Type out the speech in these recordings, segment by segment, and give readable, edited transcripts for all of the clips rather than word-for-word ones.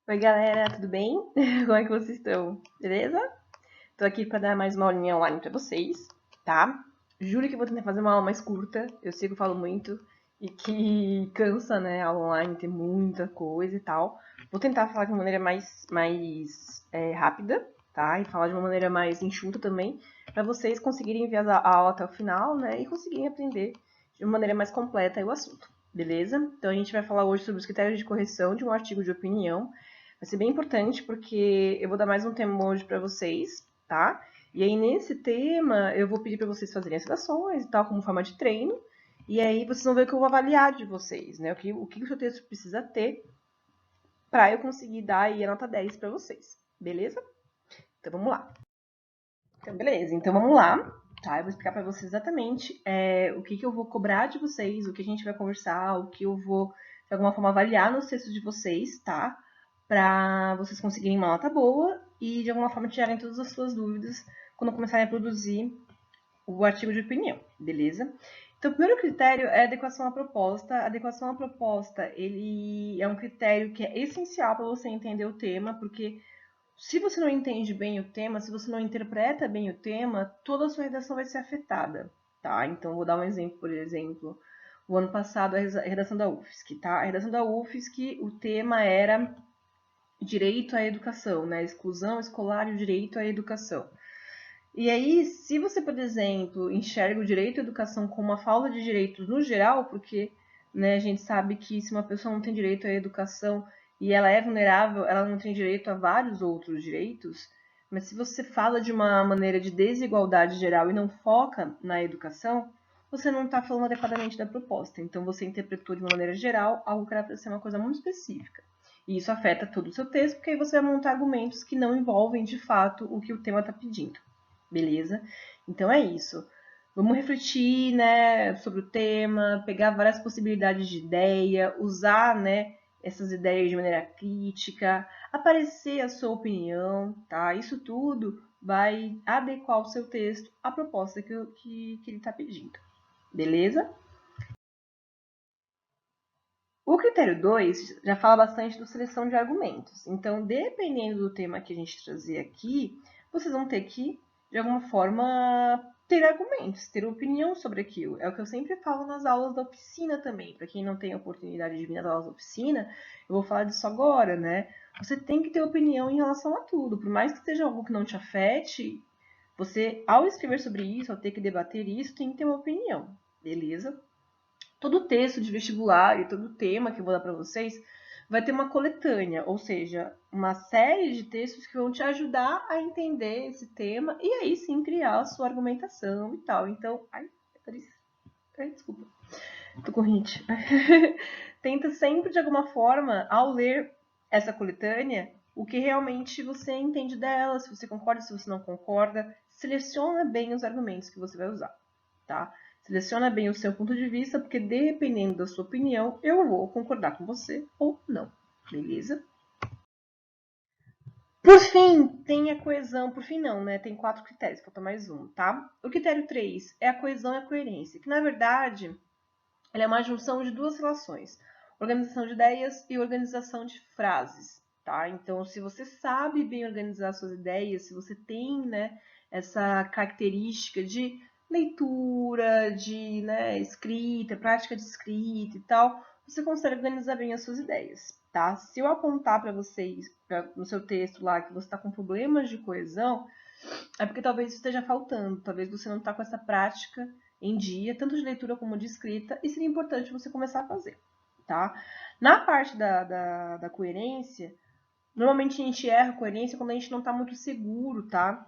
Oi, galera, tudo bem? Como é que vocês estão? Beleza? Tô aqui para dar mais uma aulinha online para vocês, tá? Juro que eu vou tentar fazer uma aula mais curta. Eu sei que eu falo muito e que cansa, né? A aula online tem muita coisa e tal. Vou tentar falar de uma maneira mais rápida, tá? E falar de uma maneira mais enxuta também, para vocês conseguirem enviar a aula até o final, né? E conseguirem aprender de uma maneira mais completa aí o assunto, beleza? Então a gente vai falar hoje sobre os critérios de correção de um artigo de opinião. Vai ser bem importante porque eu vou dar mais um tema hoje para vocês, tá? E aí nesse tema eu vou pedir para vocês fazerem as redações e tal, como forma de treino. E aí vocês vão ver o que eu vou avaliar de vocês, né? O que o seu texto precisa ter para eu conseguir dar aí a nota 10 para vocês, beleza? Então vamos lá. Então beleza, então vamos lá, tá? Eu vou explicar para vocês exatamente o que eu vou cobrar de vocês, o que a gente vai conversar, o que eu vou de alguma forma avaliar nos textos de vocês, tá? Para vocês conseguirem uma nota boa e de alguma forma tirarem todas as suas dúvidas quando começarem a produzir o artigo de opinião, beleza? Então, o primeiro critério é a adequação à proposta. A adequação à proposta, ele é um critério que é essencial para você entender o tema, porque se você não entende bem o tema, se você não interpreta bem o tema, toda a sua redação vai ser afetada, tá? Então, vou dar um exemplo, por exemplo, o ano passado, a redação da UFSC, tá? A redação da UFSC, o tema era direito à educação, né? Exclusão escolar e o direito à educação. E aí, se você, por exemplo, enxerga o direito à educação como uma falta de direitos no geral, porque né, a gente sabe que se uma pessoa não tem direito à educação e ela é vulnerável, ela não tem direito a vários outros direitos, mas se você fala de uma maneira de desigualdade geral e não foca na educação, você não está falando adequadamente da proposta. Então, você interpretou de uma maneira geral algo que era para ser uma coisa muito específica. E isso afeta todo o seu texto, porque aí você vai montar argumentos que não envolvem, de fato, o que o tema está pedindo. Beleza? Então é isso. Vamos refletir, né, sobre o tema, pegar várias possibilidades de ideia, usar, né, essas ideias de maneira crítica, aparecer a sua opinião, tá? Isso tudo vai adequar o seu texto à proposta que ele está pedindo. Beleza? O critério 2 já fala bastante da seleção de argumentos. Então, dependendo do tema que a gente trazer aqui, vocês vão ter que, de alguma forma, ter argumentos, ter opinião sobre aquilo. É o que eu sempre falo nas aulas da oficina também. Para quem não tem a oportunidade de vir nas aulas da oficina, eu vou falar disso agora, né? Você tem que ter opinião em relação a tudo. Por mais que seja algo que não te afete, você, ao escrever sobre isso, ao ter que debater isso, tem que ter uma opinião, beleza? Todo texto de vestibular e todo tema que eu vou dar para vocês vai ter uma coletânea, ou seja, uma série de textos que vão te ajudar a entender esse tema e aí sim criar a sua argumentação e tal. Então, desculpa, tô com rinite. Tenta sempre de alguma forma, ao ler essa coletânea, o que realmente você entende dela, se você concorda, se você não concorda, seleciona bem os argumentos que você vai usar, tá? Seleciona bem o seu ponto de vista, porque dependendo da sua opinião, eu vou concordar com você ou não, beleza? Por fim, tem a coesão. Por fim, não, né? Tem 4 critérios, falta mais um, tá? O critério 3 é a coesão e a coerência, que na verdade ela é uma junção de duas relações: organização de ideias e organização de frases, tá? Então, se você sabe bem organizar suas ideias, se você tem, né, essa característica de leitura, de, né, escrita, prática de escrita e tal, você consegue organizar bem as suas ideias, tá? Se eu apontar para vocês, no seu texto lá, que você está com problemas de coesão, é porque talvez esteja faltando, talvez você não está com essa prática em dia, tanto de leitura como de escrita, e seria importante você começar a fazer, tá? Na parte da coerência, normalmente a gente erra a coerência quando a gente não está muito seguro, tá?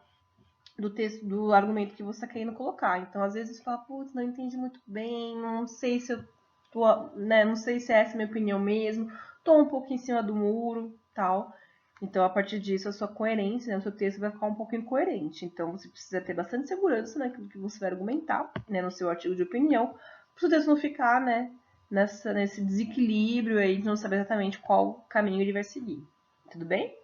Do texto, do argumento que você está querendo colocar. Então, às vezes, você fala, putz, não entendi muito bem, não sei se eu tô, né, não sei se essa é a minha opinião mesmo, tô um pouco em cima do muro, tal. Então, a partir disso, a sua coerência, né, o seu texto vai ficar um pouco incoerente. Então, você precisa ter bastante segurança naquilo que você vai argumentar, né, no seu artigo de opinião, para o seu texto não ficar, né, nesse desequilíbrio aí de não saber exatamente qual caminho ele vai seguir. Tudo bem?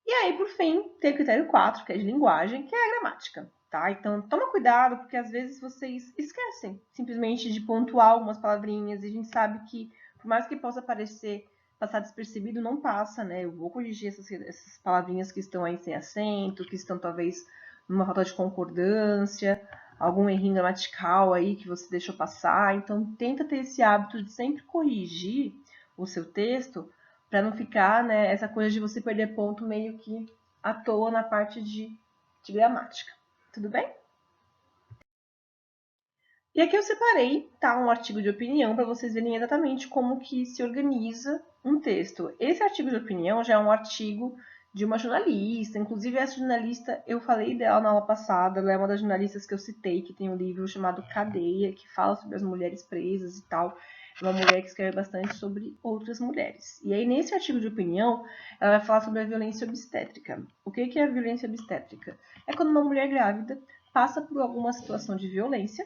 E aí, por fim, tem o critério 4, que é de linguagem, que é a gramática, tá? Então, toma cuidado, porque às vezes vocês esquecem simplesmente de pontuar algumas palavrinhas, e a gente sabe que, por mais que possa parecer passar despercebido, não passa, né? Eu vou corrigir essas palavrinhas que estão aí sem acento, que estão talvez numa falta de concordância, algum errinho gramatical aí que você deixou passar. Então, tenta ter esse hábito de sempre corrigir o seu texto para não ficar, né, essa coisa de você perder ponto meio que à toa na parte de gramática. Tudo bem? E aqui eu separei, tá, um artigo de opinião para vocês verem exatamente como que se organiza um texto. Esse artigo de opinião já é um artigo de uma jornalista, inclusive essa jornalista, eu falei dela na aula passada, ela é uma das jornalistas que eu citei, que tem um livro chamado Cadeia, que fala sobre as mulheres presas e tal. É uma mulher que escreve bastante sobre outras mulheres. E aí, nesse artigo de opinião, ela vai falar sobre a violência obstétrica. O que é a violência obstétrica? É quando uma mulher grávida passa por alguma situação de violência,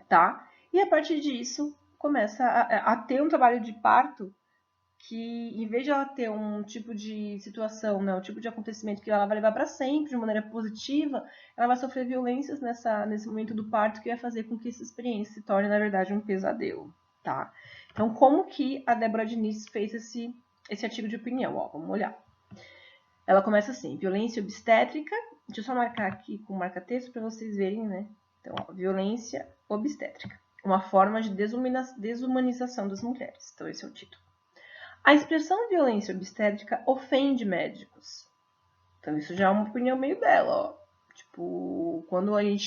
tá? E a partir disso, começa a ter um trabalho de parto que, em vez de ela ter um tipo de situação, né, um tipo de acontecimento que ela vai levar para sempre, de maneira positiva, ela vai sofrer violências nesse momento do parto, que vai fazer com que essa experiência se torne, na verdade, um pesadelo, tá? Então, como que a Débora Diniz fez esse artigo de opinião? Ó, vamos olhar. Ela começa assim, violência obstétrica, deixa eu só marcar aqui com marca-texto para vocês verem, né? Então, ó, violência obstétrica, uma forma de desumanização das mulheres. Então, esse é o título. A expressão violência obstétrica ofende médicos. Então, isso já é uma opinião meio dela, ó. Tipo, quando alguém,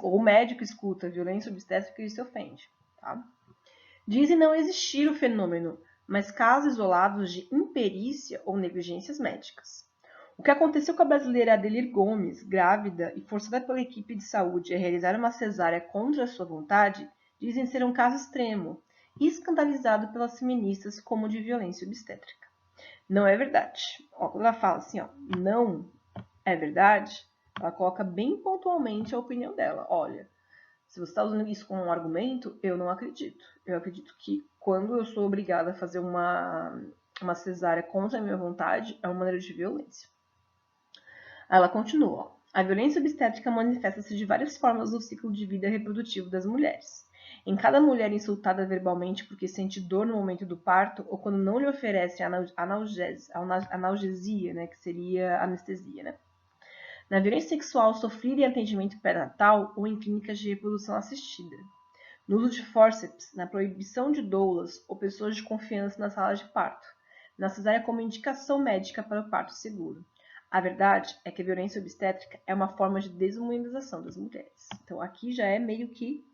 ou o médico escuta violência obstétrica, isso ofende, tá? Dizem não existir o fenômeno, mas casos isolados de imperícia ou negligências médicas. O que aconteceu com a brasileira Adelir Gomes, grávida e forçada pela equipe de saúde a realizar uma cesárea contra a sua vontade, dizem ser um caso extremo, escandalizado pelas feministas como de violência obstétrica. Não é verdade. Ó, quando ela fala assim, ó, não é verdade, ela coloca bem pontualmente a opinião dela. Olha, se você está usando isso como um argumento, eu não acredito. Eu acredito que quando eu sou obrigada a fazer uma cesárea contra a minha vontade, é uma maneira de violência. Ela continua. A violência obstétrica manifesta-se de várias formas no ciclo de vida reprodutivo das mulheres. Em cada mulher insultada verbalmente porque sente dor no momento do parto ou quando não lhe oferece analgesia, né, que seria anestesia, né? Na violência sexual sofrida em atendimento pré-natal ou em clínicas de reprodução assistida. No uso de fórceps, na proibição de doulas ou pessoas de confiança na sala de parto. Na cesárea como indicação médica para o parto seguro. A verdade é que a violência obstétrica é uma forma de desumanização das mulheres. Então, aqui já é meio que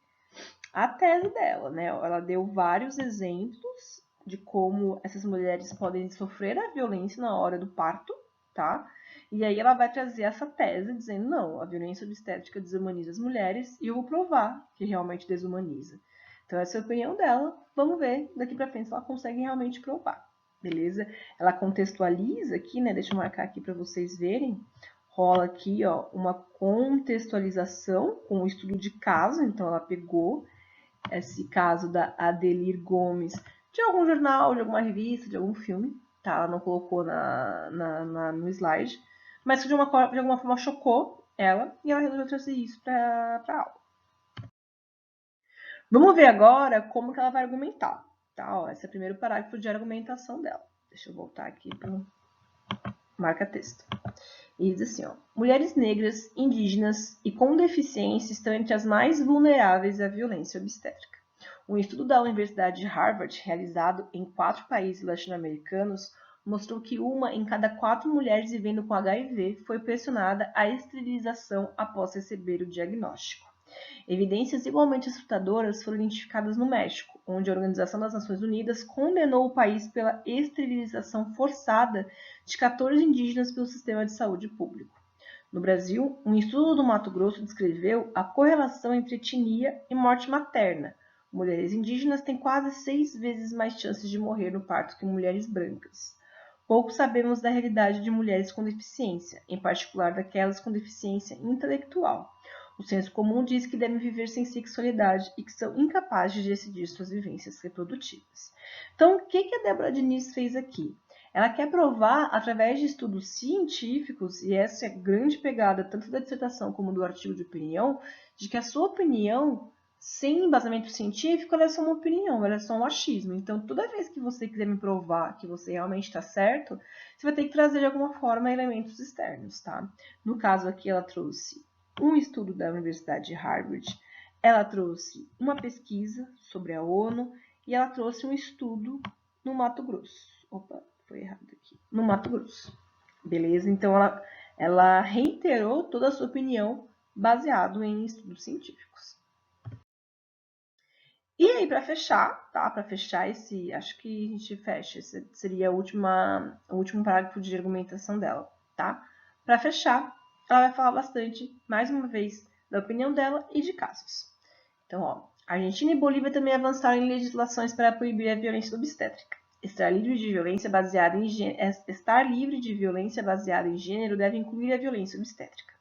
a tese dela, né? Ela deu vários exemplos de como essas mulheres podem sofrer a violência na hora do parto, tá? E aí ela vai trazer essa tese dizendo, não, a violência obstétrica desumaniza as mulheres e eu vou provar que realmente desumaniza. Então essa é a opinião dela, vamos ver daqui pra frente se ela consegue realmente provar, beleza? Ela contextualiza aqui, né, deixa eu marcar aqui para vocês verem, rola aqui, ó, uma contextualização com o estudo de caso, então ela pegou esse caso da Adelir Gomes de algum jornal, de alguma revista, de algum filme, tá? Ela não colocou no slide, mas que de alguma forma chocou ela e ela resolveu trazer isso para a aula. Vamos ver agora como que ela vai argumentar, tá? Ó, esse é o primeiro parágrafo de argumentação dela. Deixa eu voltar aqui para o marca-texto. E diz assim, ó, mulheres negras, indígenas e com deficiência estão entre as mais vulneráveis à violência obstétrica. Um estudo da Universidade de Harvard, realizado em 4 países latino-americanos, mostrou que 1 em cada 4 mulheres vivendo com HIV foi pressionada à esterilização após receber o diagnóstico. Evidências igualmente assustadoras foram identificadas no México, onde a Organização das Nações Unidas condenou o país pela esterilização forçada de 14 indígenas pelo sistema de saúde público. No Brasil, um estudo do Mato Grosso descreveu a correlação entre etnia e morte materna. Mulheres indígenas têm quase 6 vezes mais chances de morrer no parto que mulheres brancas. Pouco sabemos da realidade de mulheres com deficiência, em particular daquelas com deficiência intelectual. O senso comum diz que devem viver sem sexualidade e que são incapazes de decidir suas vivências reprodutivas. Então, o que a Débora Diniz fez aqui? Ela quer provar, através de estudos científicos, e essa é a grande pegada tanto da dissertação como do artigo de opinião, de que a sua opinião sem embasamento científico, ela é só uma opinião, ela é só um achismo. Então, toda vez que você quiser me provar que você realmente está certo, você vai ter que trazer de alguma forma elementos externos, tá? No caso aqui, ela trouxe um estudo da Universidade de Harvard, ela trouxe uma pesquisa sobre a ONU e ela trouxe um estudo no Mato Grosso. Opa, foi errado aqui. No Mato Grosso. Beleza? Então, ela reiterou toda a sua opinião baseado em estudos científicos. E aí, para fechar, tá? Para fechar acho que a gente fecha, esse seria o último parágrafo de argumentação dela, tá? Para fechar, ela vai falar bastante, mais uma vez, da opinião dela e de casos. Então, ó, Argentina e Bolívia também avançaram em legislações para proibir a violência obstétrica. Estar livre de violência baseada em gênero deve incluir a violência obstétrica.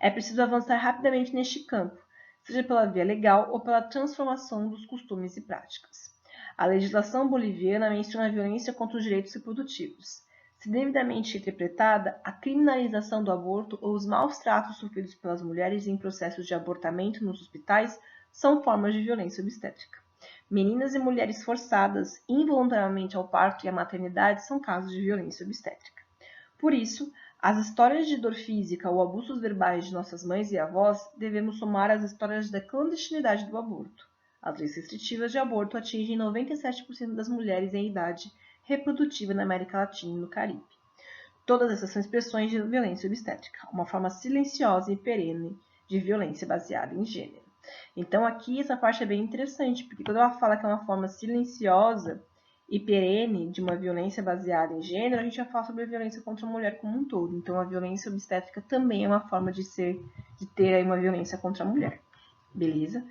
É preciso avançar rapidamente neste campo, seja pela via legal ou pela transformação dos costumes e práticas. A legislação boliviana menciona a violência contra os direitos reprodutivos. Se devidamente interpretada, a criminalização do aborto ou os maus tratos sofridos pelas mulheres em processos de abortamento nos hospitais são formas de violência obstétrica. Meninas e mulheres forçadas involuntariamente ao parto e à maternidade são casos de violência obstétrica. Por isso, às histórias de dor física ou abusos verbais de nossas mães e avós, devemos somar as histórias da clandestinidade do aborto. As leis restritivas de aborto atingem 97% das mulheres em idade reprodutiva na América Latina e no Caribe. Todas essas são expressões de violência obstétrica, uma forma silenciosa e perene de violência baseada em gênero. Então aqui essa parte é bem interessante, porque quando ela fala que é uma forma silenciosa e perene de uma violência baseada em gênero, a gente já fala sobre a violência contra a mulher como um todo. Então a violência obstétrica também é uma forma de ter aí uma violência contra a mulher. Beleza?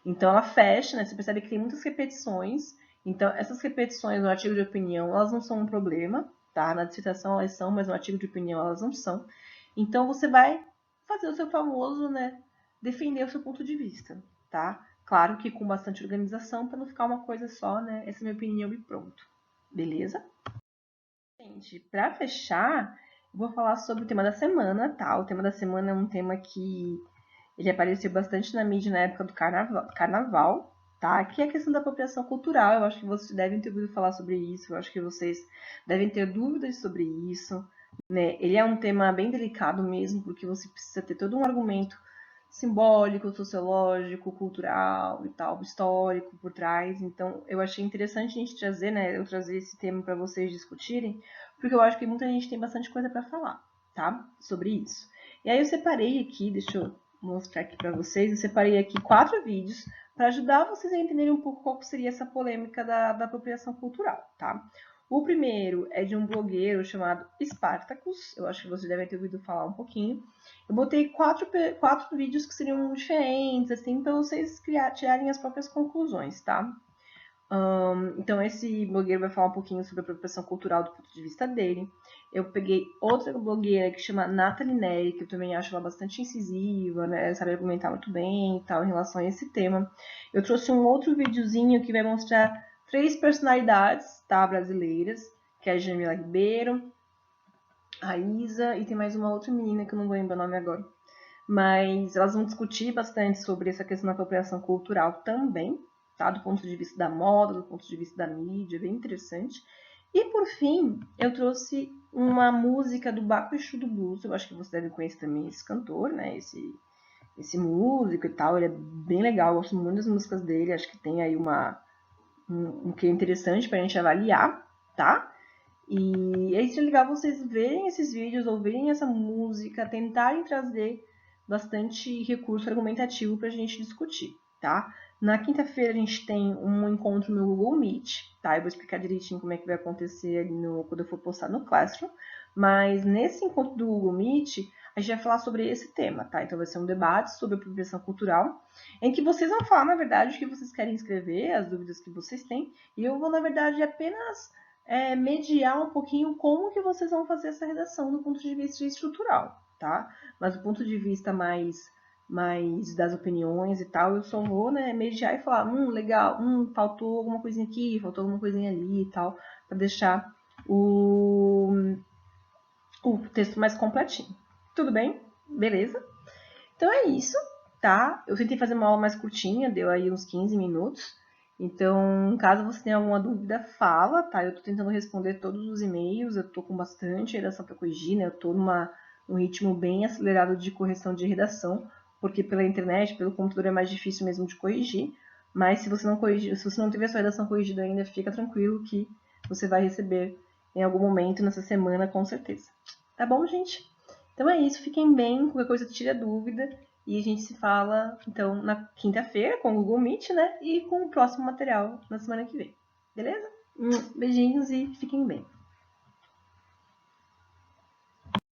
Então ela fecha, né? Você percebe que tem muitas repetições. Então essas repetições no artigo de opinião, elas não são um problema, tá? Na dissertação elas são, mas no artigo de opinião elas não são. Então você vai fazer o seu famoso, né? Defender o seu ponto de vista, tá? Claro que com bastante organização para não ficar uma coisa só, né? Essa é a minha opinião e pronto. Beleza? Gente, para fechar, eu vou falar sobre o tema da semana, tá? O tema da semana é um tema que ele apareceu bastante na mídia na época do carnaval, tá? Que é a questão da apropriação cultural. Eu acho que vocês devem ter ouvido falar sobre isso. Eu acho que vocês devem ter dúvidas sobre isso, né? Ele é um tema bem delicado mesmo, porque você precisa ter todo um argumento simbólico, sociológico, cultural e tal, histórico por trás. Então, eu achei interessante a gente trazer, né? Eu trazer esse tema para vocês discutirem, porque eu acho que muita gente tem bastante coisa para falar, tá? Sobre isso. E aí eu separei aqui, deixa eu mostrar aqui para vocês, eu separei aqui 4 vídeos para ajudar vocês a entenderem um pouco qual seria essa polêmica da apropriação cultural, tá? O primeiro é de um blogueiro chamado Spartacus, eu acho que vocês devem ter ouvido falar um pouquinho. Eu botei 4 vídeos que seriam diferentes, assim, para vocês tirarem as próprias conclusões, tá? Então, esse blogueiro vai falar um pouquinho sobre a apropriação cultural do ponto de vista dele. Eu peguei outra blogueira que chama Nathalie Neri, que eu também acho ela bastante incisiva, né? Sabe argumentar muito bem e tal em relação a esse tema. Eu trouxe um outro videozinho que vai mostrar 3 personalidades, tá, brasileiras, que é a Jamila Ribeiro, a Isa e tem mais uma outra menina que eu não lembro o nome agora. Mas elas vão discutir bastante sobre essa questão da apropriação cultural também, tá? Do ponto de vista da moda, do ponto de vista da mídia, bem interessante. E por fim, eu trouxe uma música do Baco Exu do Blues, eu acho que você deve conhecer também esse cantor, né? Esse músico e tal, ele é bem legal, eu gosto muito das músicas dele, acho que tem aí um que é interessante pra gente avaliar, tá? E é isso legal vocês verem esses vídeos, ouvirem essa música, tentarem trazer bastante recurso argumentativo para a gente discutir, tá? Na quinta-feira a gente tem um encontro no Google Meet, tá? Eu vou explicar direitinho como é que vai acontecer ali quando eu for postar no Classroom. Mas nesse encontro do Google Meet, a gente vai falar sobre esse tema, tá? Então vai ser um debate sobre apropriação cultural, em que vocês vão falar, na verdade, o que vocês querem escrever, as dúvidas que vocês têm, e eu vou, na verdade, apenas mediar um pouquinho como que vocês vão fazer essa redação do ponto de vista estrutural, tá? Mas do ponto de vista mais das opiniões e tal, eu só vou, né, mediar e falar, legal, faltou alguma coisinha aqui, faltou alguma coisinha ali e tal, para deixar o texto mais completinho. Tudo bem? Beleza? Então é isso. tá? Eu tentei fazer uma aula mais curtinha, deu aí uns 15 minutos. Então, caso você tenha alguma dúvida, fala, tá? Eu tô tentando responder todos os e-mails, eu tô com bastante redação para corrigir, né? Eu tô num ritmo bem acelerado de correção de redação, porque pela internet, pelo computador é mais difícil mesmo de corrigir. Mas se você não corrigir, se você não tiver sua redação corrigida ainda, fica tranquilo que você vai receber em algum momento nessa semana, com certeza. Tá bom, gente? Então é isso, fiquem bem, qualquer coisa tire a dúvida. E a gente se fala, então, na quinta-feira com o Google Meet, né? E com o próximo material na semana que vem. Beleza? Beijinhos e fiquem bem.